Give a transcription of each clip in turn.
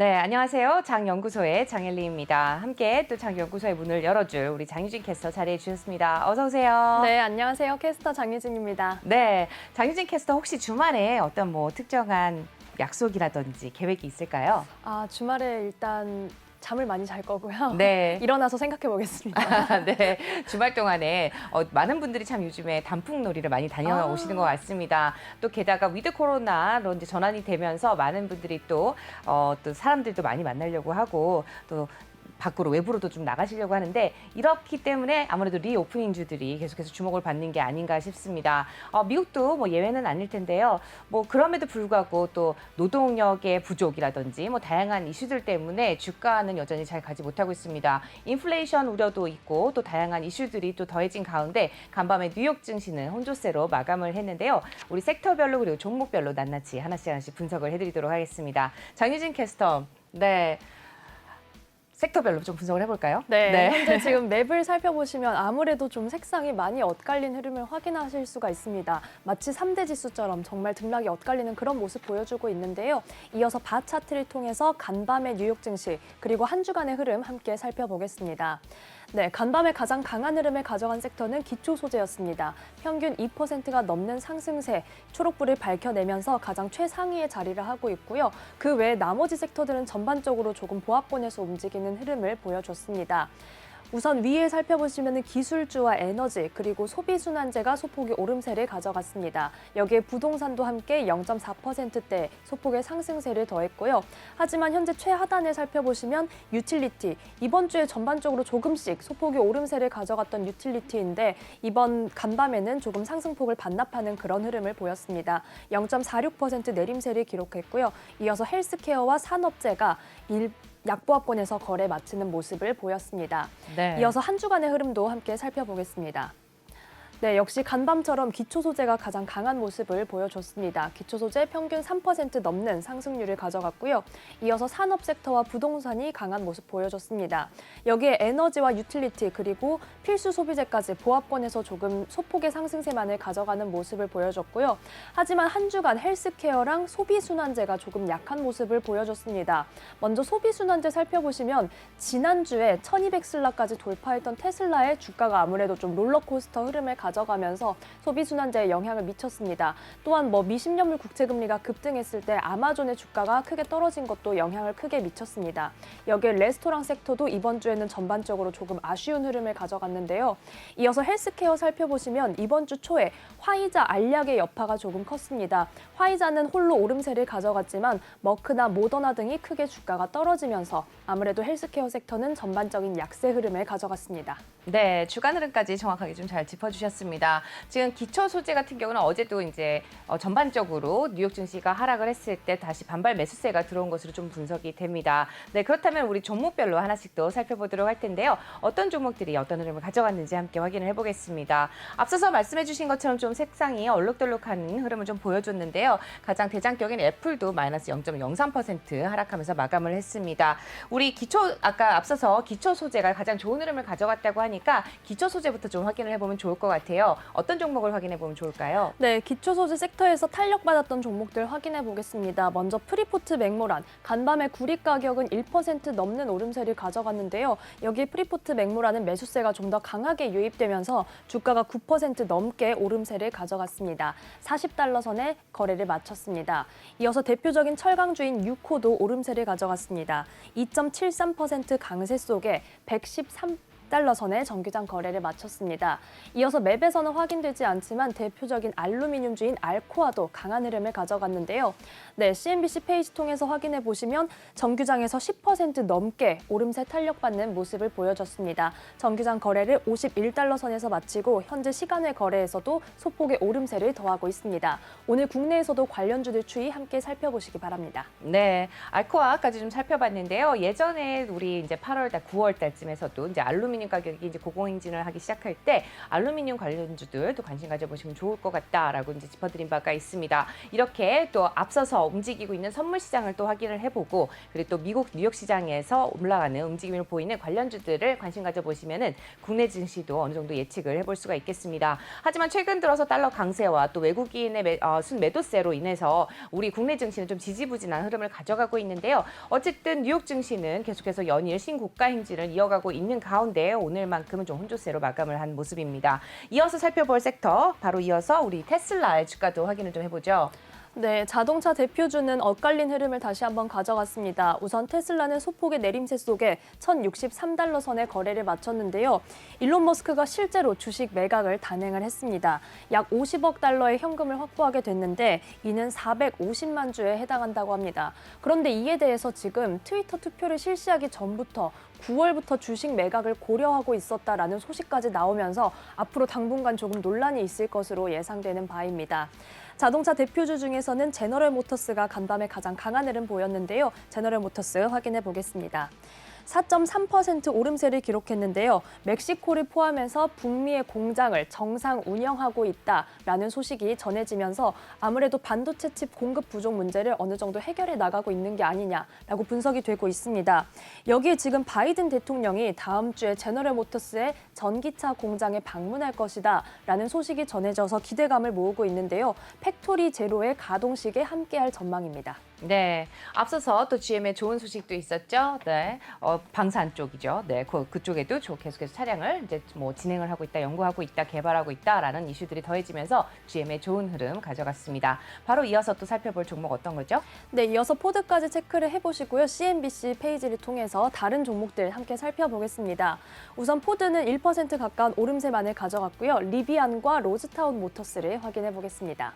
네, 안녕하세요. 장연구소의 장엘리입니다. 함께 또 장연구소의 문을 열어줄 우리 장유진 캐스터 자리해 주셨습니다. 어서 오세요. 네, 안녕하세요. 캐스터 장유진입니다. 네, 장유진 캐스터 혹시 주말에 어떤 특정한 약속이라든지 계획이 있을까요? 주말에 일단 잠을 많이 잘 거고요. 네. 일어나서 생각해 보겠습니다. 네, 주말 동안에 많은 분들이 참 요즘에 단풍놀이를 많이 다녀오시는 것 같습니다. 또 게다가 위드 코로나로 이제 전환이 되면서 많은 분들이 또 사람들도 많이 만나려고 하고 또 밖으로 외부로도 좀 나가시려고 하는데 이렇기 때문에 아무래도 리오프닝주들이 계속해서 주목을 받는 게 아닌가 싶습니다. 미국도 예외는 아닐 텐데요. 그럼에도 불구하고 또 노동력의 부족이라든지 다양한 이슈들 때문에 주가는 여전히 잘 가지 못하고 있습니다. 인플레이션 우려도 있고 또 다양한 이슈들이 또 더해진 가운데 간밤에 뉴욕 증시는 혼조세로 마감을 했는데요. 우리 섹터별로 그리고 종목별로 낱낱이 하나씩 분석을 해드리도록 하겠습니다. 장유진 캐스터, 네. 섹터별로 좀 분석을 해볼까요? 네, 현재 지금 맵을 살펴보시면 아무래도 좀 색상이 많이 엇갈린 흐름을 확인하실 수가 있습니다. 마치 3대 지수처럼 정말 등락이 엇갈리는 그런 모습 보여주고 있는데요. 이어서 바 차트를 통해서 간밤의 뉴욕 증시 그리고 한 주간의 흐름 함께 살펴보겠습니다. 네, 간밤에 가장 강한 흐름을 가져간 섹터는 기초 소재였습니다. 평균 2%가 넘는 상승세, 초록불을 밝혀내면서 가장 최상위의 자리를 하고 있고요. 그 외 나머지 섹터들은 전반적으로 조금 보합권에서 움직이는 흐름을 보여줬습니다. 우선 위에 살펴보시면 기술주와 에너지 그리고 소비순환재가 소폭의 오름세를 가져갔습니다. 여기에 부동산도 함께 0.4%대 소폭의 상승세를 더했고요. 하지만 현재 최하단을 살펴보시면 유틸리티, 이번 주에 전반적으로 조금씩 소폭의 오름세를 가져갔던 유틸리티인데 이번 간밤에는 조금 상승폭을 반납하는 그런 흐름을 보였습니다. 0.46% 내림세를 기록했고요. 이어서 헬스케어와 산업재가 약보합권에서 거래 마치는 모습을 보였습니다. 네. 이어서 한 주간의 흐름도 함께 살펴보겠습니다. 네, 역시 간밤처럼 기초 소재가 가장 강한 모습을 보여줬습니다. 기초 소재 평균 3% 넘는 상승률을 가져갔고요. 이어서 산업 섹터와 부동산이 강한 모습 보여줬습니다. 여기에 에너지와 유틸리티 그리고 필수 소비재까지 보합권에서 조금 소폭의 상승세만을 가져가는 모습을 보여줬고요. 하지만 한 주간 헬스케어랑 소비순환재가 조금 약한 모습을 보여줬습니다. 먼저 소비순환재 살펴보시면 지난주에 1200슬라까지 돌파했던 테슬라의 주가가 아무래도 좀 롤러코스터 흐름을 가져가면서 소비순환재에 영향을 미쳤습니다. 또한 미십년물 국채금리가 급등했을 때 아마존의 주가가 크게 떨어진 것도 영향을 크게 미쳤습니다. 여기에 레스토랑 섹터도 이번 주에는 전반적으로 조금 아쉬운 흐름을 가져갔는데요. 이어서 헬스케어 살펴보시면 이번 주 초에 화이자 알약의 여파가 조금 컸습니다. 화이자는 홀로 오름세를 가져갔지만 머크나 모더나 등이 크게 주가가 떨어지면서 아무래도 헬스케어 섹터는 전반적인 약세 흐름을 가져갔습니다. 네, 주간 흐름까지 정확하게 좀 잘 짚어주셨습니다. 지금 기초 소재 같은 경우는 어제도 이제 전반적으로 뉴욕 증시가 하락을 했을 때 다시 반발 매수세가 들어온 것으로 좀 분석이 됩니다. 네, 그렇다면 우리 종목별로 하나씩 또 살펴보도록 할 텐데요. 어떤 종목들이 어떤 흐름을 가져갔는지 함께 확인을 해보겠습니다. 앞서서 말씀해주신 것처럼 좀 색상이 얼룩덜룩한 흐름을 좀 보여줬는데요. 가장 대장격인 애플도 마이너스 0.03% 하락하면서 마감을 했습니다. 우리 아까 앞서서 기초 소재가 가장 좋은 흐름을 가져갔다고 하니까 기초 소재부터 좀 확인을 해보면 좋을 것 같아요. 어떤 종목을 확인해 보면 좋을까요? 네, 기초 소재 섹터에서 탄력받았던 종목들 확인해 보겠습니다. 먼저 프리포트 맥모란, 간밤에 구리 가격은 1% 넘는 오름세를 가져갔는데요. 여기 프리포트 맥모란은 매수세가 좀 더 강하게 유입되면서 주가가 9% 넘게 오름세를 가져갔습니다. 40달러 선에 거래를 마쳤습니다. 이어서 대표적인 철강주인 유코도 오름세를 가져갔습니다. 2.73% 강세 속에 113달러 선에 정규장 거래를 마쳤습니다. 이어서 맵에서는 확인되지 않지만 대표적인 알루미늄주인 알코아도 강한 흐름을 가져갔는데요. 네, CNBC 페이지 통해서 확인해 보시면 정규장에서 10% 넘게 오름세 탄력받는 모습을 보여줬습니다. 정규장 거래를 51달러 선에서 마치고 현재 시간외 거래에서도 소폭의 오름세를 더하고 있습니다. 오늘 국내에서도 관련주들 추이 함께 살펴보시기 바랍니다. 네, 알코아까지 좀 살펴봤는데요. 예전에 우리 이제 8월 달, 9월 달쯤에서도 이제 알루미늄 알루미늄 가격이 이제 고공행진을 하기 시작할 때 알루미늄 관련주들도 관심 가져보시면 좋을 것 같다라고 이제 짚어드린 바가 있습니다. 이렇게 또 앞서서 움직이고 있는 선물 시장을 또 확인을 해보고 그리고 또 미국 뉴욕 시장에서 올라가는 움직임을 보이는 관련주들을 관심 가져보시면은 국내 증시도 어느 정도 예측을 해볼 수가 있겠습니다. 하지만 최근 들어서 달러 강세와 또 외국인의 순매도세로 인해서 우리 국내 증시는 좀 지지부진한 흐름을 가져가고 있는데요. 어쨌든 뉴욕 증시는 계속해서 연일 신고가 행진을 이어가고 있는 가운데 오늘만큼은 좀 혼조세로 마감을 한 모습입니다. 이어서 살펴볼 섹터, 바로 이어서 우리 테슬라의 주가도 확인을 좀 해보죠. 네, 자동차 대표주는 엇갈린 흐름을 다시 한번 가져갔습니다. 우선 테슬라는 소폭의 내림세 속에 1,063달러 선의 거래를 마쳤는데요. 일론 머스크가 실제로 주식 매각을 단행을 했습니다. 약 50억 달러의 현금을 확보하게 됐는데 이는 450만 주에 해당한다고 합니다. 그런데 이에 대해서 지금 트위터 투표를 실시하기 전부터 9월부터 주식 매각을 고려하고 있었다라는 소식까지 나오면서 앞으로 당분간 조금 논란이 있을 것으로 예상되는 바입니다. 자동차 대표주 중에서는 제너럴 모터스가 간밤에 가장 강한 흐름 보였는데요. 제너럴 모터스 확인해 보겠습니다. 4.3% 오름세를 기록했는데요. 멕시코를 포함해서 북미의 공장을 정상 운영하고 있다라는 소식이 전해지면서 아무래도 반도체 칩 공급 부족 문제를 어느 정도 해결해 나가고 있는 게 아니냐라고 분석이 되고 있습니다. 여기에 지금 바이든 대통령이 다음 주에 제너럴 모터스의 전기차 공장에 방문할 것이다라는 소식이 전해져서 기대감을 모으고 있는데요. 팩토리 제로의 가동식에 함께할 전망입니다. 네, 앞서서 또 GM의 좋은 소식도 있었죠. 네, 방산 쪽이죠. 네, 그쪽에도 계속해서 차량을 이제 뭐 진행을 하고 있다, 연구하고 있다, 개발하고 있다라는 이슈들이 더해지면서 GM의 좋은 흐름 가져갔습니다. 바로 이어서 또 살펴볼 종목 어떤 거죠? 네, 이어서 포드까지 체크를 해보시고요. CNBC 페이지를 통해서 다른 종목들 함께 살펴보겠습니다. 우선 포드는 1% 가까운 오름세만을 가져갔고요. 리비안과 로즈타운 모터스를 확인해 보겠습니다.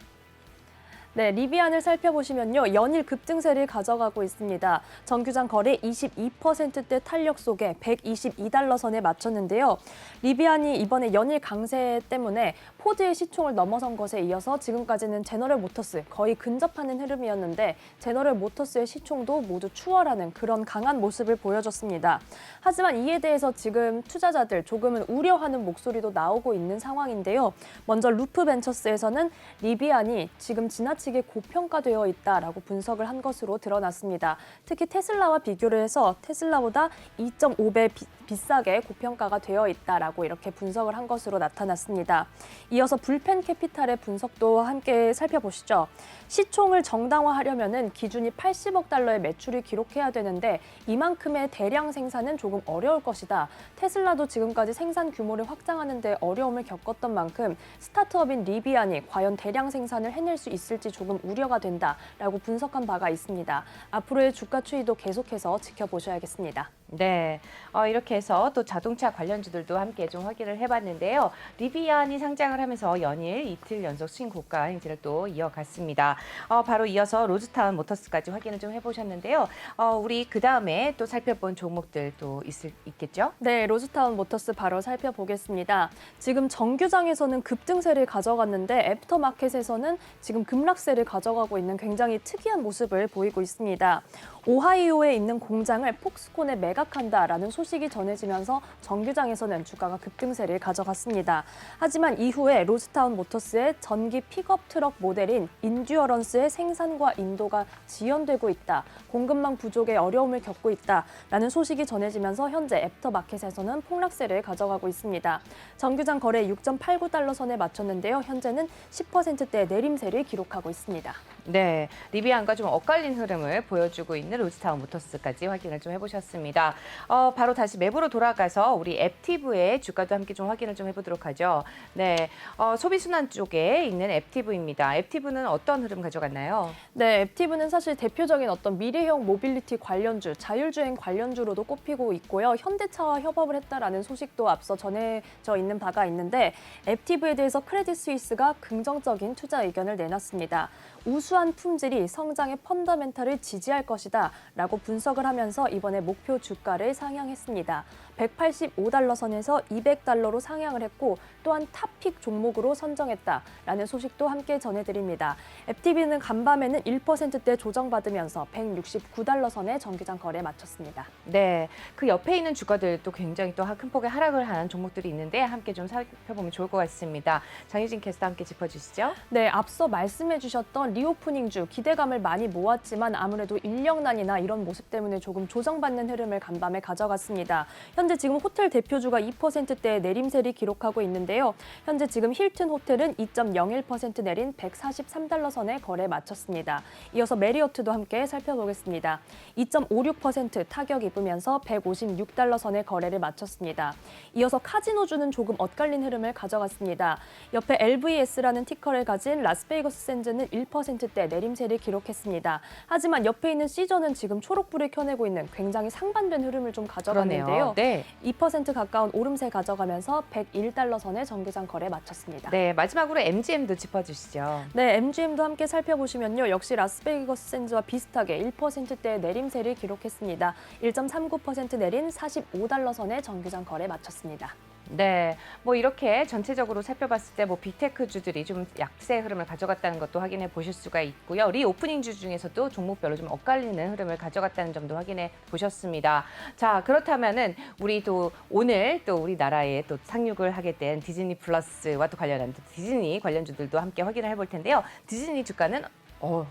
네, 리비안을 살펴보시면요. 연일 급등세를 가져가고 있습니다. 정규장 거래 22%대 탄력 속에 122달러 선에 맞췄는데요. 리비안이 이번에 연일 강세 때문에 포드의 시총을 넘어선 것에 이어서 지금까지는 제너럴 모터스 거의 근접하는 흐름이었는데 제너럴 모터스의 시총도 모두 추월하는 그런 강한 모습을 보여줬습니다. 하지만 이에 대해서 지금 투자자들 조금은 우려하는 목소리도 나오고 있는 상황인데요. 먼저 루프 벤처스에서는 리비안이 지금 지나치게 고평가되어 있다라고 분석을 한 것으로 드러났습니다. 특히 테슬라와 비교를 해서 테슬라보다 2.5배 비싸게 고평가가 되어 있다라고 이렇게 분석을 한 것으로 나타났습니다. 이어서 불펜 캐피탈의 분석도 함께 살펴보시죠. 시총을 정당화하려면은 기준이 80억 달러의 매출을 기록해야 되는데 이만큼의 대량 생산은 조금 어려울 것이다. 테슬라도 지금까지 생산 규모를 확장하는 데 어려움을 겪었던 만큼 스타트업인 리비안이 과연 대량 생산을 해낼 수 있을지 조금 우려가 된다라고 분석한 바가 있습니다. 앞으로의 주가 추이도 계속해서 지켜보셔야겠습니다. 네, 이렇게 해서 또 자동차 관련주들도 함께 좀 확인을 해봤는데요. 리비안이 상장을 하면서 연일 이틀 연속 신고가 행진을 또 이어갔습니다. 바로 이어서 로즈타운 모터스까지 확인을 좀 해보셨는데요. 우리 그 다음에 또 살펴본 종목들 또 있겠죠? 네, 로즈타운 모터스 바로 살펴보겠습니다. 지금 정규장에서는 급등세를 가져갔는데 애프터마켓에서는 지금 급락세를 가져가고 있는 굉장히 특이한 모습을 보이고 있습니다. 오하이오에 있는 공장을 폭스콘에 매각한다라는 소식이 전해지면서 정규장에서는 주가가 급등세를 가져갔습니다. 하지만 이후에 로즈타운 모터스의 전기 픽업 트럭 모델인 인듀어런스의 생산과 인도가 지연되고 있다. 공급망 부족에 어려움을 겪고 있다라는 소식이 전해지면서 현재 애프터마켓에서는 폭락세를 가져가고 있습니다. 정규장 거래 6.89달러 선에 맞췄는데요. 현재는 10%대 내림세를 기록하고 있습니다. 네, 리비안과 좀 엇갈린 흐름을 보여주고 있는 로즈타운 모터스까지 확인을 좀 해보셨습니다. 바로 다시 맵으로 돌아가서 우리 앱티브의 주가도 함께 좀 확인을 좀 해보도록 하죠. 네, 소비순환 쪽에 있는 앱티브입니다. 앱티브는 어떤 흐름 가져갔나요? 네, 앱티브는 사실 대표적인 어떤 미래형 모빌리티 관련주, 자율주행 관련주로도 꼽히고 있고요. 현대차와 협업을 했다라는 소식도 앞서 전해져 있는 바가 있는데 앱티브에 대해서 크레딧 스위스가 긍정적인 투자 의견을 내놨습니다. 우수 우수한 품질이 성장의 펀더멘털을 지지할 것이다 라고 분석을 하면서 이번에 목표 주가를 상향했습니다. 185달러 선에서 200달러로 상향을 했고 또한 탑픽 종목으로 선정했다라는 소식도 함께 전해드립니다. FTB는 간밤에는 1%대 조정받으면서 169달러 선에 정기장 거래 마쳤습니다. 네, 그 옆에 있는 주가들도 굉장히 또 큰 폭의 하락을 한 종목들이 있는데 함께 좀 살펴보면 좋을 것 같습니다. 장유진 캐스터 함께 짚어주시죠. 네, 앞서 말씀해 주셨던 리오프닝주 기대감을 많이 모았지만 아무래도 인력난이나 이런 모습 때문에 조금 조정받는 흐름을 간밤에 가져갔습니다. 현재 지금 호텔 대표주가 2%대의 내림세를 기록하고 있는데요. 현재 지금 힐튼 호텔은 2.01% 내린 143달러 선에 거래 마쳤습니다. 이어서 메리어트도 함께 살펴보겠습니다. 2.56% 타격 입으면서 156달러 선에 거래를 마쳤습니다. 이어서 카지노주는 조금 엇갈린 흐름을 가져갔습니다. 옆에 LVS라는 티커를 가진 라스베이거스 샌즈는 1%대 내림세를 기록했습니다. 하지만 옆에 있는 시저는 지금 초록불을 켜내고 있는 굉장히 상반된 흐름을 좀 가져갔는데요. 그러네요. 네. 2% 가까운 오름세 가져가면서 101달러 선에 정기장 거래 마쳤습니다. 네, 마지막으로 MGM도 짚어주시죠. 네, MGM도 함께 살펴보시면요. 역시 라스베이거스 샌즈와 비슷하게 1%대의 내림세를 기록했습니다. 1.39% 내린 45달러 선에 정기장 거래 마쳤습니다. 네, 뭐 이렇게 전체적으로 살펴봤을 때 뭐 빅테크주들이 좀 약세 흐름을 가져갔다는 것도 확인해 보실 수가 있고요. 리오프닝주 중에서도 종목별로 좀 엇갈리는 흐름을 가져갔다는 점도 확인해 보셨습니다. 자, 그렇다면은 우리도 오늘 또 우리나라에 또 상륙을 하게 된 디즈니 플러스와 또 관련한 디즈니 관련주들도 함께 확인을 해볼 텐데요. 디즈니 주가는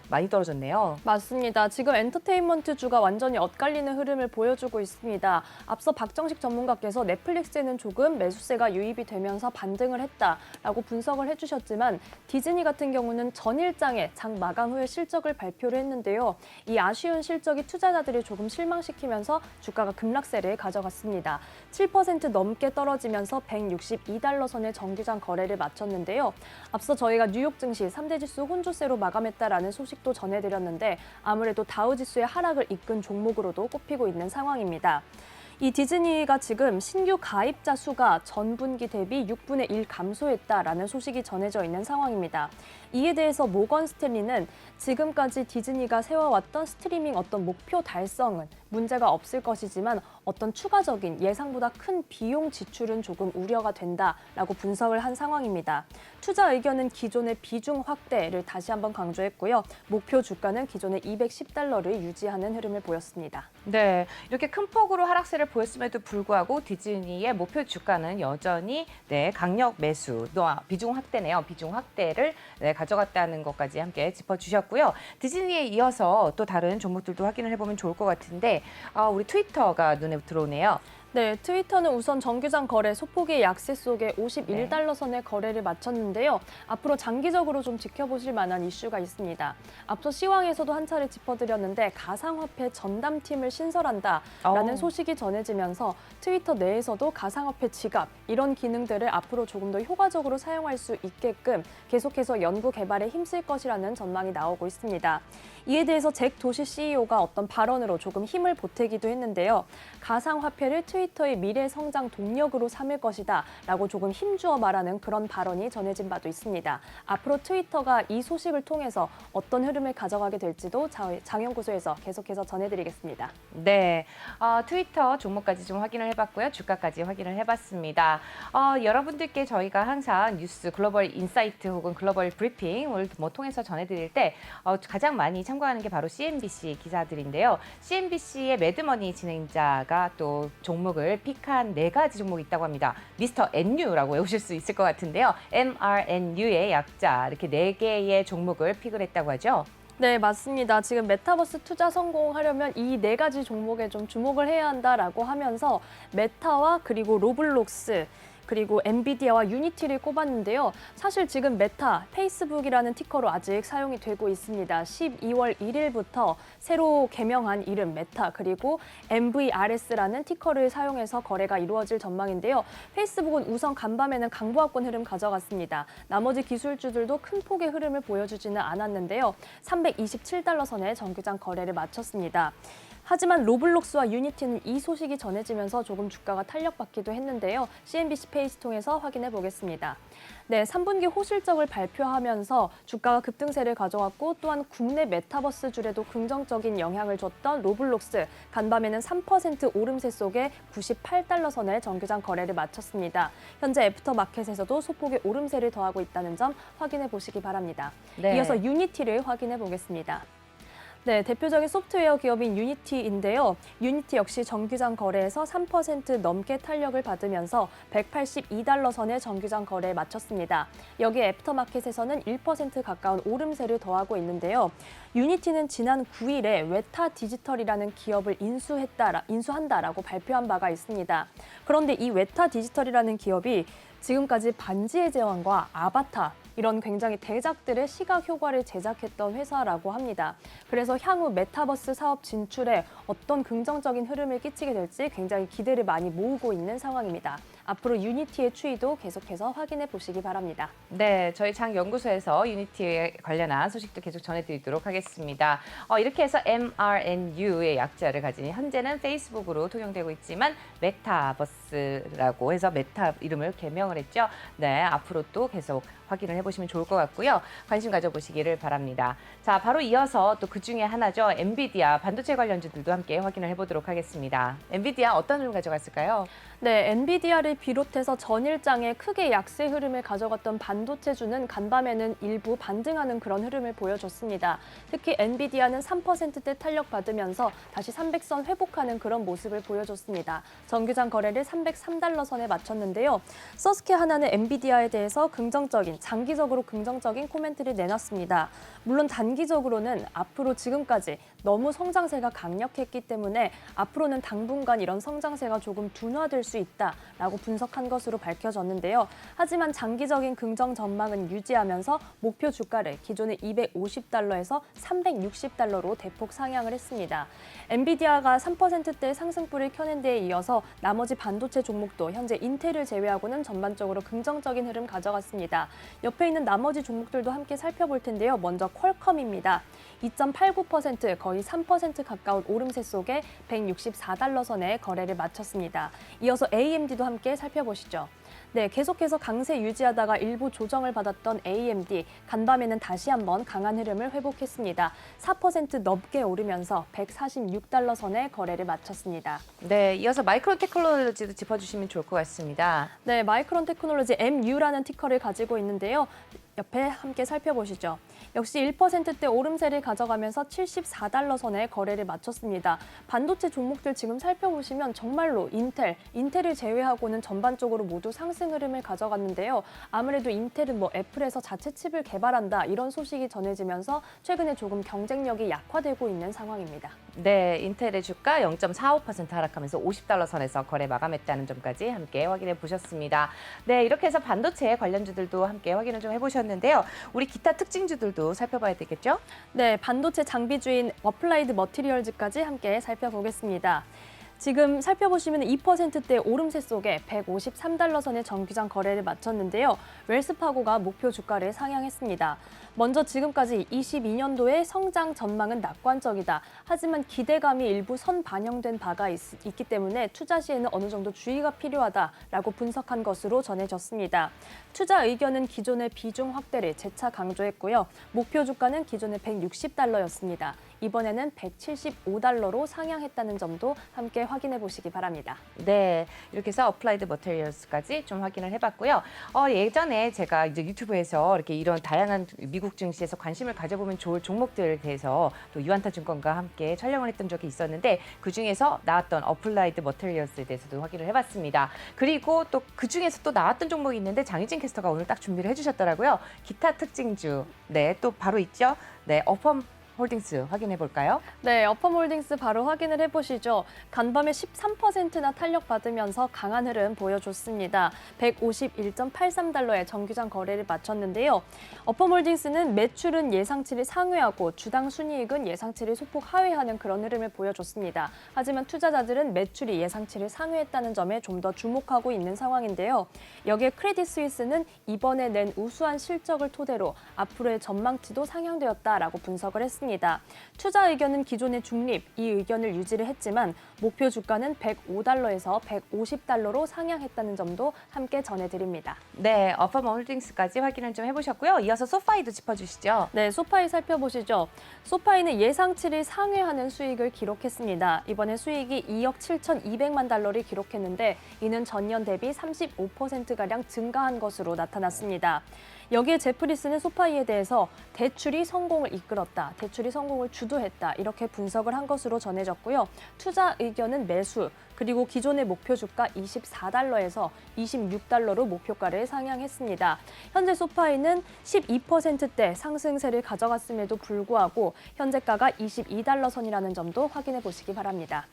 많이 떨어졌네요. 맞습니다. 지금 엔터테인먼트주가 완전히 엇갈리는 흐름을 보여주고 있습니다. 앞서 박정식 전문가께서 넷플릭스에는 조금 매수세가 유입이 되면서 반등을 했다라고 분석을 해주셨지만 디즈니 같은 경우는 전일장에 장 마감 후에 실적을 발표를 했는데요. 이 아쉬운 실적이 투자자들이 조금 실망시키면서 주가가 급락세를 가져갔습니다. 7% 넘게 떨어지면서 162달러 선의 정기장 거래를 마쳤는데요. 앞서 저희가 뉴욕 증시 3대 지수 혼조세로 마감했다라는 소식도 전해드렸는데 아무래도 다우지수의 하락을 이끈 종목으로도 꼽히고 있는 상황입니다. 이 디즈니가 지금 신규 가입자 수가 전분기 대비 6분의 1 감소했다라는 소식이 전해져 있는 상황입니다. 이에 대해서 모건 스탠리는 지금까지 디즈니가 세워왔던 스트리밍 어떤 목표 달성은 문제가 없을 것이지만 어떤 추가적인 예상보다 큰 비용 지출은 조금 우려가 된다라고 분석을 한 상황입니다. 투자 의견은 기존의 비중 확대를 다시 한번 강조했고요. 목표 주가는 기존의 210달러를 유지하는 흐름을 보였습니다. 네, 이렇게 큰 폭으로 하락세를 보였음에도 불구하고 디즈니의 목표 주가는 여전히 강력 매수, 또 비중 확대네요. 비중 확대를 가져갔다는 것까지 함께 짚어주셨고요. 디즈니에 이어서 또 다른 종목들도 확인을 해보면 좋을 것 같은데 우리 트위터가 눈에 들어오네요. 네, 트위터는 우선 정기장 거래 소폭의 약세 속에 51달러 선의 거래를 마쳤는데요. 앞으로 장기적으로 좀 지켜보실 만한 이슈가 있습니다. 앞서 시황에서도 한 차례 짚어드렸는데 가상화폐 전담팀을 신설한다라는 소식이 전해지면서 트위터 내에서도 가상화폐 지갑 이런 기능들을 앞으로 조금 더 효과적으로 사용할 수 있게끔 계속해서 연구 개발에 힘쓸 것이라는 전망이 나오고 있습니다. 이에 대해서 잭 도시 CEO가 어떤 발언으로 조금 힘을 보태기도 했는데요. 가상화폐를 트위터의 미래 성장 동력으로 삼을 것이다 라고 조금 힘주어 말하는 그런 발언이 전해진 바도 있습니다. 앞으로 트위터가 이 소식을 통해서 어떤 흐름을 가져가게 될지도 장연구소에서 계속해서 전해드리겠습니다. 네, 트위터 종목까지 좀 확인을 해봤고요. 주가까지 확인을 해봤습니다. 여러분들께 저희가 항상 뉴스 글로벌 인사이트 혹은 글로벌 브리핑을 통해서 전해드릴 때 가장 많이 참고하는 게 바로 CNBC 기사들인데요. CNBC의 매드머니 진행자가 또 종목을 픽한 4가지 종목이 있다고 합니다. 미스터 NU라고 외우실 수 있을 것 같은데요. MRNU의 약자 이렇게 4개의 종목을 픽을 했다고 하죠. 네, 맞습니다. 지금 메타버스 투자 성공하려면 이 4가지 종목에 좀 주목을 해야 한다라고 하면서 메타와 그리고 로블록스 그리고 엔비디아와 유니티를 꼽았는데요. 사실 지금 메타, 페이스북이라는 티커로 아직 사용이 되고 있습니다. 12월 1일부터 새로 개명한 이름 메타 그리고 MVRS라는 티커를 사용해서 거래가 이루어질 전망인데요. 페이스북은 우선 간밤에는 강보합권 흐름 가져갔습니다. 나머지 기술주들도 큰 폭의 흐름을 보여주지는 않았는데요. 327달러 선에 정기장 거래를 마쳤습니다. 하지만 로블록스와 유니티는 이 소식이 전해지면서 조금 주가가 탄력받기도 했는데요. CNBC 페이지 통해서 확인해 보겠습니다. 네, 3분기 호실적을 발표하면서 주가가 급등세를 가져왔고 또한 국내 메타버스줄에도 긍정적인 영향을 줬던 로블록스, 간밤에는 3% 오름세 속에 98달러 선의 정규장 거래를 마쳤습니다. 현재 애프터마켓에서도 소폭의 오름세를 더하고 있다는 점 확인해 보시기 바랍니다. 네. 이어서 유니티를 확인해 보겠습니다. 네, 대표적인 소프트웨어 기업인 유니티인데요. 유니티 역시 정규장 거래에서 3% 넘게 탄력을 받으면서 182달러 선의 정규장 거래에 마쳤습니다. 여기에 애프터마켓에서는 1% 가까운 오름세를 더하고 있는데요. 유니티는 지난 9일에 웨타 디지털이라는 기업을 인수한다라고 발표한 바가 있습니다. 그런데 이 웨타 디지털이라는 기업이 지금까지 반지의 제왕과 아바타, 이런 굉장히 대작들의 시각 효과를 제작했던 회사라고 합니다. 그래서 향후 메타버스 사업 진출에 어떤 긍정적인 흐름을 끼치게 될지 굉장히 기대를 많이 모으고 있는 상황입니다. 앞으로 유니티의 추이도 계속해서 확인해 보시기 바랍니다. 네, 저희 장 연구소에서 유니티에 관련한 소식도 계속 전해드리도록 하겠습니다. 이렇게 해서 mRNU의 약자를 가진 현재는 페이스북으로 통용되고 있지만 메타버스라고 해서 메타 이름을 개명을 했죠. 네, 앞으로 또 계속 확인을 해보시면 좋을 것 같고요. 관심 가져보시기를 바랍니다. 자, 바로 이어서 또 그 중에 하나죠. 엔비디아 반도체 관련주들도 함께 확인을 해보도록 하겠습니다. 엔비디아 어떤 흐름 가져갔을까요? 네, 엔비디아를 비롯해서 전일장에 크게 약세 흐름을 가져갔던 반도체주는 간밤에는 일부 반등하는 그런 흐름을 보여줬습니다. 특히 엔비디아는 3%대 탄력받으면서 다시 300선 회복하는 그런 모습을 보여줬습니다. 정규장 거래를 303달러 선에 마쳤는데요. 서스케 하나는 엔비디아에 대해서 장기적으로 긍정적인 코멘트를 내놨습니다. 물론 단기적으로는 앞으로 지금까지 너무 성장세가 강력했기 때문에 앞으로는 당분간 이런 성장세가 조금 둔화될 수 있다라고 분석한 것으로 밝혀졌는데요. 하지만 장기적인 긍정 전망은 유지하면서 목표 주가를 기존의 250달러에서 360달러로 대폭 상향을 했습니다. 엔비디아가 3%대 상승불을 켜낸 데에 이어서 나머지 반도체 종목도 현재 인텔을 제외하고는 전반적으로 긍정적인 흐름 가져갔습니다. 옆에 있는 나머지 종목들도 함께 살펴볼 텐데요. 먼저 퀄컴입니다. 2.89% 거의 3% 가까운 오름세 속에 164달러 선에 거래를 마쳤습니다. 이어서 AMD도 함께 살펴보시죠. 네, 계속해서 강세 유지하다가 일부 조정을 받았던 AMD, 간밤에는 다시 한번 강한 흐름을 회복했습니다. 4% 넘게 오르면서 146달러 선에 거래를 마쳤습니다. 네, 이어서 마이크론 테크놀로지도 짚어주시면 좋을 것 같습니다. 네, 마이크론 테크놀로지 MU라는 티커를 가지고 있는데요. 옆에 함께 살펴보시죠. 역시 1%대 오름세를 가져가면서 74달러 선에 거래를 마쳤습니다. 반도체 종목들 지금 살펴보시면 정말로 인텔을 제외하고는 전반적으로 모두 상승 흐름을 가져갔는데요. 아무래도 인텔은 애플에서 자체 칩을 개발한다 이런 소식이 전해지면서 최근에 조금 경쟁력이 약화되고 있는 상황입니다. 네, 인텔의 주가 0.45% 하락하면서 50달러 선에서 거래 마감했다는 점까지 함께 확인해 보셨습니다. 네, 이렇게 해서 반도체 관련주들도 함께 확인을 좀 해보셨는데요. 우리 기타 특징주들도 살펴봐야 되겠죠? 네, 반도체 장비주인 어플라이드 머티리얼즈까지 함께 살펴보겠습니다. 지금 살펴보시면 2%대 오름세 속에 153달러 선의 정규장 거래를 마쳤는데요. 웰스파고가 목표 주가를 상향했습니다. 먼저 지금까지 22년도의 성장 전망은 낙관적이다. 하지만 기대감이 일부 선반영된 바가 있기 때문에 투자 시에는 어느 정도 주의가 필요하다라고 분석한 것으로 전해졌습니다. 투자 의견은 기존의 비중 확대를 재차 강조했고요. 목표 주가는 기존의 160달러였습니다. 이번에는 175달러로 상향했다는 점도 함께 확인해 보시기 바랍니다. 네, 이렇게 해서 어플라이드 머티리얼스까지 좀 확인을 해봤고요. 예전에 제가 이제 유튜브에서 이렇게 이런 다양한 미국 증시에서 관심을 가져보면 좋을 종목들에 대해서 또 유한타증권과 함께 촬영을 했던 적이 있었는데 그 중에서 나왔던 어플라이드 머티리얼스에 대해서도 확인을 해봤습니다. 그리고 또 그 중에서 또 나왔던 종목이 있는데 장희진 캐스터가 오늘 딱 준비를 해주셨더라고요. 기타 특징주, 네, 또 바로 있죠. 네, 어펌 홀딩스 확인해 볼까요? 네, 어펌홀딩스 바로 확인을 해보시죠. 간밤에 13%나 탄력받으면서 강한 흐름 보여줬습니다. 151.83달러의 정규장 거래를 마쳤는데요. 어펌홀딩스는 매출은 예상치를 상회하고 주당 순이익은 예상치를 소폭 하회하는 그런 흐름을 보여줬습니다. 하지만 투자자들은 매출이 예상치를 상회했다는 점에 좀 더 주목하고 있는 상황인데요. 여기에 크레딧 스위스는 이번에 낸 우수한 실적을 토대로 앞으로의 전망치도 상향되었다라고 분석을 했습니다. 했습니다. 투자 의견은 기존의 중립, 이 의견을 유지를 했지만 목표 주가는 105달러에서 150달러로 상향했다는 점도 함께 전해드립니다. 네, 어펌 홀딩스까지 확인을 좀 해보셨고요. 이어서 소파이도 짚어주시죠. 네, 소파이 살펴보시죠. 소파이는 예상치를 상회하는 수익을 기록했습니다. 이번에 수익이 2억 7,200만 달러를 기록했는데 이는 전년 대비 35%가량 증가한 것으로 나타났습니다. 여기에 제프리스는 소파이에 대해서 대출이 성공을 이끌었다, 대출이 성공을 주도했다 이렇게 분석을 한 것으로 전해졌고요. 투자 의견은 매수, 그리고 기존의 목표 주가 24달러에서 26달러로 목표가를 상향했습니다. 현재 소파이는 12%대 상승세를 가져갔음에도 불구하고 현재가가 22달러 선이라는 점도 확인해 보시기 바랍니다.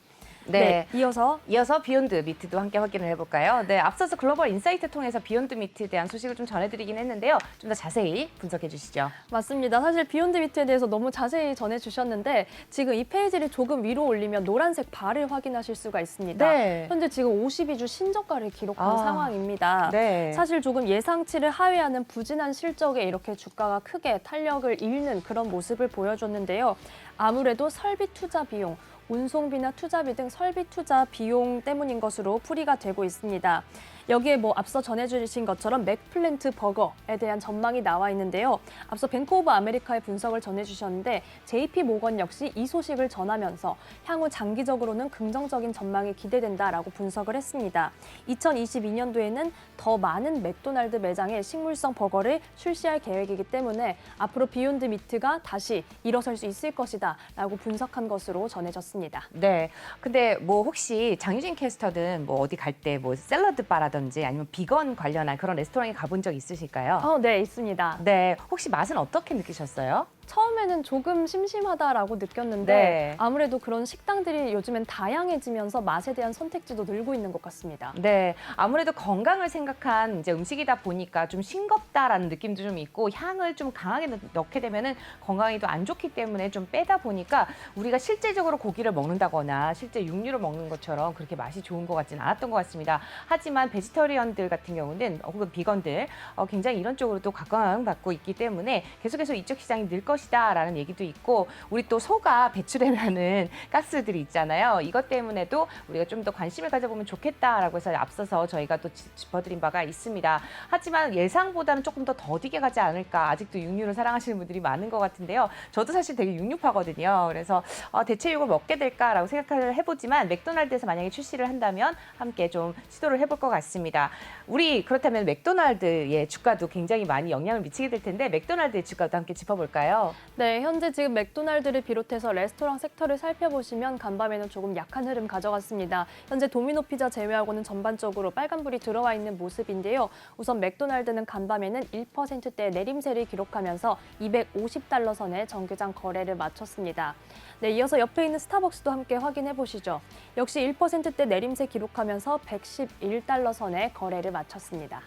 네. 이어서 비욘드 미트도 함께 확인을 해볼까요? 네, 앞서서 글로벌 인사이트 통해서 비욘드 미트에 대한 소식을 좀 전해드리긴 했는데요. 좀 더 자세히 분석해 주시죠. 맞습니다. 사실 비욘드 미트에 대해서 너무 자세히 전해주셨는데 지금 이 페이지를 조금 위로 올리면 노란색 바를 확인하실 수가 있습니다. 네. 현재 지금 52주 신저가를 기록한 상황입니다. 네. 사실 조금 예상치를 하회하는 부진한 실적에 이렇게 주가가 크게 탄력을 잃는 그런 모습을 보여줬는데요. 아무래도 설비 투자 비용, 운송비나 투자비 등 설비 투자 비용 때문인 것으로 풀이가 되고 있습니다. 여기에 앞서 전해주신 것처럼 맥플랜트 버거에 대한 전망이 나와 있는데요. 앞서 뱅크 오브 아메리카의 분석을 전해주셨는데 JP 모건 역시 이 소식을 전하면서 향후 장기적으로는 긍정적인 전망이 기대된다라고 분석을 했습니다. 2022년도에는 더 많은 맥도날드 매장에 식물성 버거를 출시할 계획이기 때문에 앞으로 비욘드 미트가 다시 일어설 수 있을 것이다 라고 분석한 것으로 전해졌습니다. 네. 근데 혹시 장유진 캐스터는 어디 갈 때 샐러드 바라든지 아니면 비건 관련한 그런 레스토랑에 가본 적 있으실까요? 네, 있습니다. 네. 혹시 맛은 어떻게 느끼셨어요? 처음에는 조금 심심하다라고 느꼈는데 네. 아무래도 그런 식당들이 요즘엔 다양해지면서 맛에 대한 선택지도 늘고 있는 것 같습니다. 네, 아무래도 건강을 생각한 이제 음식이다 보니까 좀 싱겁다라는 느낌도 좀 있고 향을 좀 강하게 넣게 되면은 건강에도 안 좋기 때문에 좀 빼다 보니까 우리가 실제적으로 고기를 먹는다거나 실제 육류를 먹는 것처럼 그렇게 맛이 좋은 것 같지는 않았던 것 같습니다. 하지만 베지터리언들 같은 경우는 혹은 비건들 굉장히 이런 쪽으로도 각광받고 있기 때문에 계속해서 이쪽 시장이 늘 것이다라는 얘기도 있고 우리 또 소가 배출해내는 가스들이 있잖아요. 이것 때문에도 우리가 좀 더 관심을 가져보면 좋겠다라고 해서 앞서서 저희가 또 짚어드린 바가 있습니다. 하지만 예상보다는 조금 더 더디게 가지 않을까. 아직도 육류를 사랑하시는 분들이 많은 것 같은데요. 저도 사실 되게 육류파거든요. 그래서 대체 이걸 먹게 될까라고 생각을 해보지만 맥도날드에서 만약에 출시를 한다면 함께 좀 시도를 해볼 것 같습니다. 우리 그렇다면 맥도날드의 주가도 굉장히 많이 영향을 미치게 될 텐데 맥도날드의 주가도 함께 짚어볼까요? 네, 현재 지금 맥도날드를 비롯해서 레스토랑 섹터를 살펴보시면 간밤에는 조금 약한 흐름 가져갔습니다. 현재 도미노 피자 제외하고는 전반적으로 빨간불이 들어와 있는 모습인데요. 우선 맥도날드는 간밤에는 1%대 내림세를 기록하면서 250달러 선의 정규장 거래를 마쳤습니다. 네, 이어서 옆에 있는 스타벅스도 함께 확인해 보시죠. 역시 1%대 내림세 기록하면서 111달러 선의 거래를 마쳤습니다.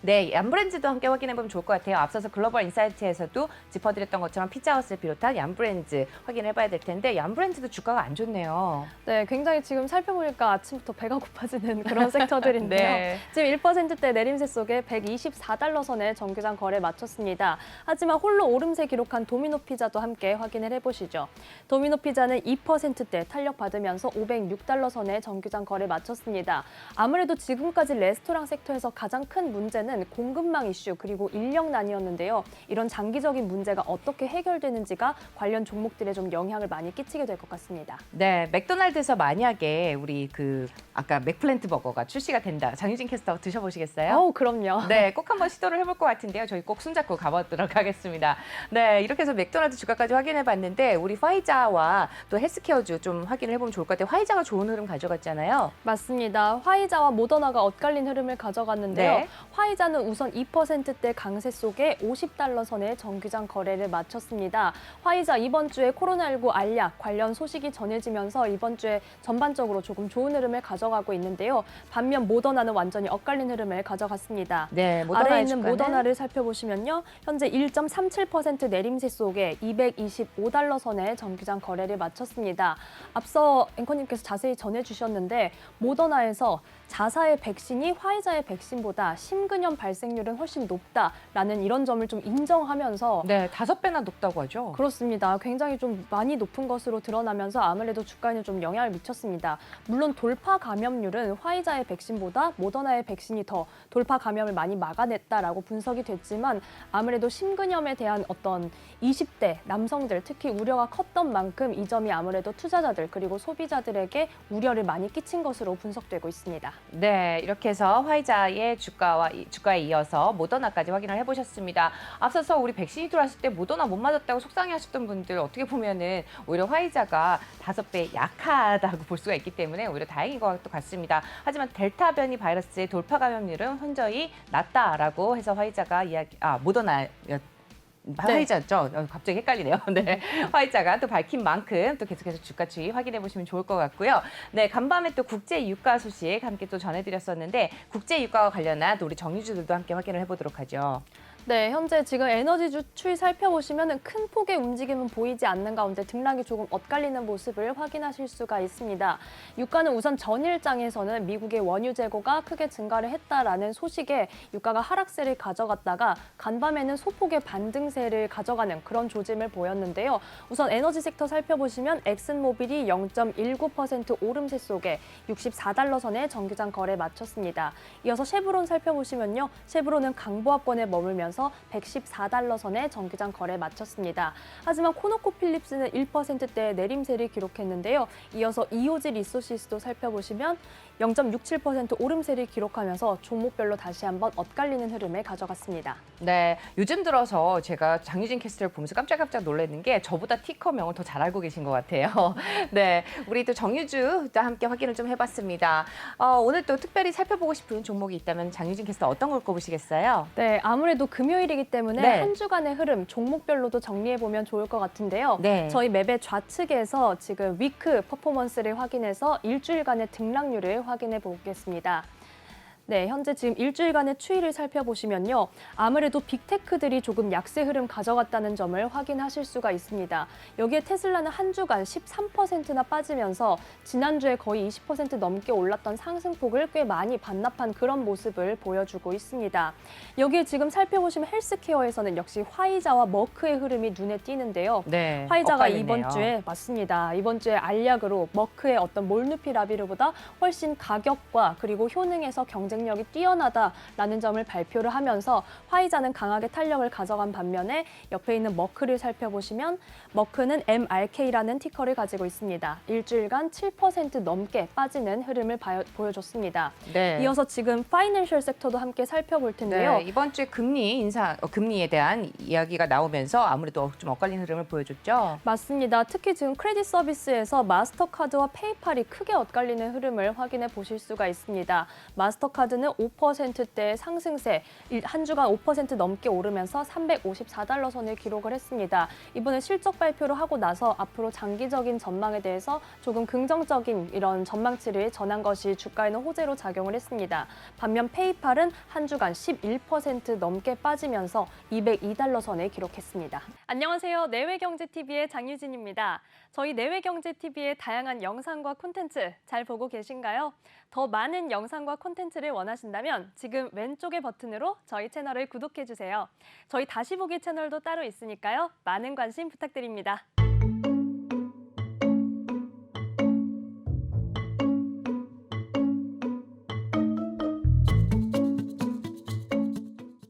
네, 얀브랜즈도 함께 확인해보면 좋을 것 같아요. 앞서서 글로벌 인사이트에서도 짚어드렸던 것처럼 피자헛을 비롯한 얀브랜즈 확인해봐야 될 텐데 얀브랜즈도 주가가 안 좋네요. 네, 굉장히 지금 살펴보니까 아침부터 배가 고파지는 그런 섹터들인데요. 네. 지금 1%대 내림세 속에 124달러 선의 정규장 거래 마쳤습니다. 하지만 홀로 오름세 기록한 도미노 피자도 함께 확인을 해보시죠. 도미노 피자는 2%대 탄력받으면서 506달러 선의 정규장 거래 마쳤습니다. 아무래도 지금까지 레스토랑 섹터에서 가장 큰 문제는 공급망 이슈 그리고 인력난이었는데요. 이런 장기적인 문제가 어떻게 해결되는지가 관련 종목들에 좀 영향을 많이 끼치게 될 것 같습니다. 네, 맥도날드에서 만약에 우리 아까 맥플랜트 버거가 출시가 된다. 장유진 캐스터 드셔보시겠어요? 그럼요. 네, 꼭 한번 시도를 해볼 것 같은데요. 저희 꼭 손잡고 가보도록 하겠습니다. 네, 이렇게 해서 맥도날드 주가까지 확인해봤는데 우리 화이자와 또 헬스케어주 좀 확인을 해보면 좋을 것 같아요. 화이자가 좋은 흐름 가져갔잖아요. 맞습니다. 화이자와 모더나가 엇갈린 흐름을 가져갔는데요. 네. 화이자는 우선 2%대 강세 속에 50달러 선의 정규장 거래를 마쳤습니다. 화이자 이번 주에 코로나19 알약 관련 소식이 전해지면서 이번 주에 전반적으로 조금 좋은 흐름을 가져가고 있는데요. 반면 모더나는 완전히 엇갈린 흐름을 가져갔습니다. 네, 아래에 있는 주가는 모더나를 살펴보시면요. 현재 1.37% 내림세 속에 225달러 선의 정규장 거래를 마쳤습니다. 앞서 앵커님께서 자세히 전해주셨는데 모더나에서 자사의 백신이 화이자의 백신보다 심근염 신근염 발생률은 훨씬 높다라는 이런 점을 좀 인정하면서 네, 5배나 높다고 하죠. 그렇습니다. 굉장히 좀 많이 높은 것으로 드러나면서 아무래도 주가에는 좀 영향을 미쳤습니다. 물론 돌파 감염률은 화이자의 백신보다 모더나의 백신이 더 돌파 감염을 많이 막아냈다라고 분석이 됐지만 아무래도 심근염에 대한 어떤 20대 남성들 특히 우려가 컸던 만큼 이 점이 아무래도 투자자들 그리고 소비자들에게 우려를 많이 끼친 것으로 분석되고 있습니다. 네, 이렇게 해서 화이자의 주가에 이어서 모더나까지 확인을 해보셨습니다. 앞서서 우리 백신이 들어왔을 때 모더나 못 맞았다고 속상해하셨던 분들 어떻게 보면은 오히려 화이자가 5배 약하다고 볼 수가 있기 때문에 오히려 다행인 것 같습니다. 하지만 델타 변이 바이러스의 돌파 감염률은 현저히 낮다라고 해서 화이자죠. 갑자기 헷갈리네요. 네, 화이자가 또 밝힌 만큼 또 계속해서 주가 추이 확인해 보시면 좋을 것 같고요. 네, 간밤에 또 국제 유가 소식 함께 또 전해드렸었는데 국제 유가와 관련한 또 우리 정유주들도 함께 확인을 해보도록 하죠. 네, 현재 지금 에너지 추이 살펴보시면 큰 폭의 움직임은 보이지 않는 가운데 등락이 조금 엇갈리는 모습을 확인하실 수가 있습니다. 유가는 우선 전일장에서는 미국의 원유 재고가 크게 증가를 했다라는 소식에 유가가 하락세를 가져갔다가 간밤에는 소폭의 반등세를 가져가는 그런 조짐을 보였는데요. 우선 에너지 섹터 살펴보시면 엑슨모빌이 0.19% 오름세 속에 64달러 선의 정규장 거래 마쳤습니다. 이어서 쉐브론 살펴보시면요. 쉐브론은 강보합권에 머물면서 114달러 선의 정규장 거래 마쳤습니다. 하지만 코노코필립스는 1%대의 내림세를 기록했는데요. 이어서 이오지 리소시스도 살펴보시면 0.67% 오름세를 기록하면서 종목별로 다시 한번 엇갈리는 흐름을 가져갔습니다. 네, 요즘 들어서 제가 장유진 캐스터를 보면서 깜짝깜짝 놀랐는 게 저보다 티커명을 더 잘 알고 계신 것 같아요. 네, 우리 또 정유주도 함께 확인을 좀 해봤습니다. 오늘 또 특별히 살펴보고 싶은 종목이 있다면 장유진 캐스터 어떤 걸 꼽으시겠어요? 네, 아무래도 금요일이기 때문에 네. 한 주간의 흐름 종목별로도 정리해보면 좋을 것 같은데요. 네. 저희 맵의 좌측에서 지금 위크 퍼포먼스를 확인해서 일주일간의 등락률을 확인해 보겠습니다. 네, 현재 지금 일주일간의 추이를 살펴보시면요. 아무래도 빅테크들이 조금 약세 흐름 가져갔다는 점을 확인하실 수가 있습니다. 여기에 테슬라는 한 주간 13%나 빠지면서 지난주에 거의 20% 넘게 올랐던 상승폭을 꽤 많이 반납한 그런 모습을 보여주고 있습니다. 여기에 지금 살펴보시면 헬스케어에서는 역시 화이자와 머크의 흐름이 눈에 띄는데요. 네, 화이자가 엇갈리네요. 이번 주에 맞습니다. 이번 주에 알약으로 머크의 어떤 몰누피라비르보다 훨씬 가격과 그리고 효능에서 경쟁력이 뛰어나다라는 점을 발표를 하면서 화이자는 강하게 탄력을 가져간 반면에 옆에 있는 머크를 살펴보시면 머크는 MRK라는 티커를 가지고 있습니다. 일주일간 7% 넘게 빠지는 흐름을 보여줬습니다. 네. 이어서 지금 파이낸셜 섹터도 함께 살펴볼 텐데요. 네, 이번 주에 금리에 대한 이야기가 나오면서 아무래도 좀 엇갈린 흐름을 보여줬죠. 맞습니다. 특히 지금 크레딧 서비스에서 마스터카드와 페이팔이 크게 엇갈리는 흐름을 확인해 보실 수가 있습니다. 마스터카드는 5%대 상승세, 한 주간 5% 넘게 오르면서 354달러 선을 기록을 했습니다. 이번에 실적 발표를 하고 나서 앞으로 장기적인 전망에 대해서 조금 긍정적인 이런 전망치를 전한 것이 주가에는 호재로 작용을 했습니다. 반면 페이팔은 한 주간 11% 넘게 빠지면서 202달러 선을 기록했습니다. 안녕하세요. 내외경제TV의 장유진입니다. 저희 내외경제TV의 다양한 영상과 콘텐츠 잘 보고 계신가요? 더 많은 영상과 콘텐츠를 원하신다면 지금 왼쪽의 버튼으로 저희 채널을 구독해주세요. 저희 다시 보기 채널도 따로 있으니까요. 많은 관심 부탁드립니다.